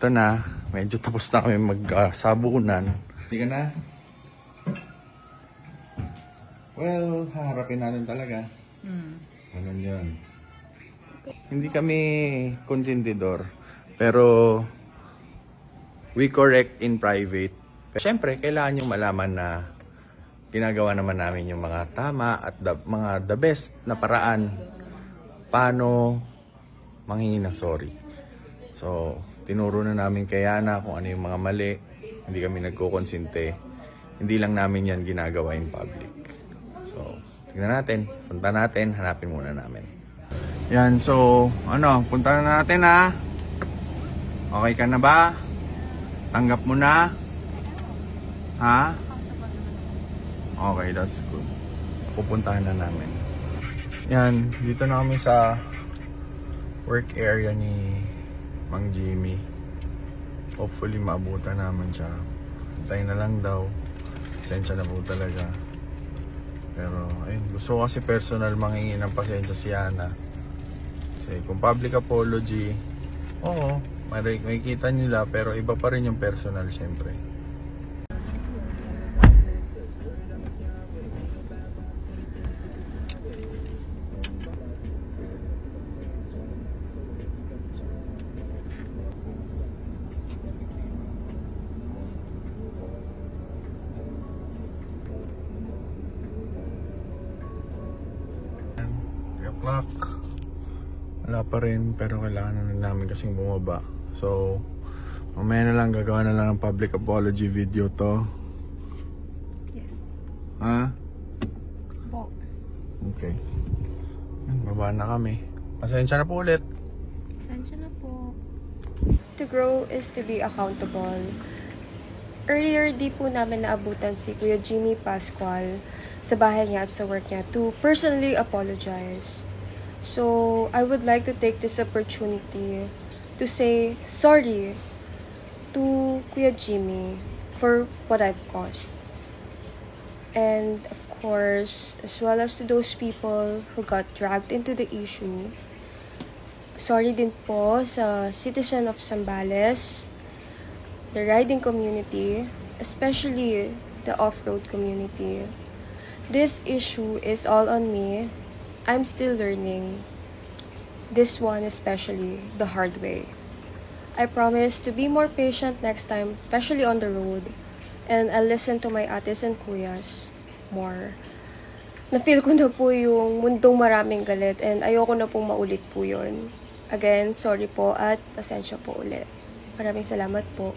Ito na, medyo tapos na kami magsabunan. Hindi ka na? Well, haharapin natin talaga. Ganun yun. Hindi kami konsentidor, pero we correct in private. Siyempre, kailangan nyo malaman na ginagawa naman namin yung mga tama at the best na paraan paano manghingi ng sorry. So, tinuro na namin kay Yana kung ano yung mga mali. Hindi kami nagkukonsinte. Hindi lang namin yan ginagawa in public. So, tignan natin. Punta natin. Hanapin muna namin. Yan. So, punta na natin ha. Okay ka na ba? Tanggap mo na? Ha? Okay, that's good. Pupuntahan na namin. Yan. Dito na kami sa work area ni Mang Jimmy. Hopefully maabutan naman siya. Hintayin na lang daw. Pasensya na po talaga. Pero ayun, gusto ko kasi personal manghingi ng pasensya si Yana. Kasi kung public apology, oo, may kita nila, pero iba pa rin yung personal syempre. Wala pa rin, pero kailangan na namin kasing bumaba. So, mamaya na lang, gagawa na lang ng public apology video to. Yes. Ha? Po. Okay. Baba na kami. Pasensya na po ulit. Pasensya na po. To grow is to be accountable. Earlier, di po namin naabutan si Kuya Jimmy Pascual sa bahay niya at sa work niya to personally apologize. So, I would like to take this opportunity to say sorry to Kuya Jimmy for what I've caused. And of course, as well as to those people who got dragged into the issue. Sorry din po sa citizen of Zambales, the riding community, especially the off-road community. This issue is all on me. I'm still learning. This one especially the hard way. I promise to be more patient next time, especially on the road. And I'll listen to my ates and kuyas more. Na-feel ko na po yung mundong maraming galit and ayoko na pong maulit po yun. Again, sorry po at pasensya po ulit. Maraming salamat po.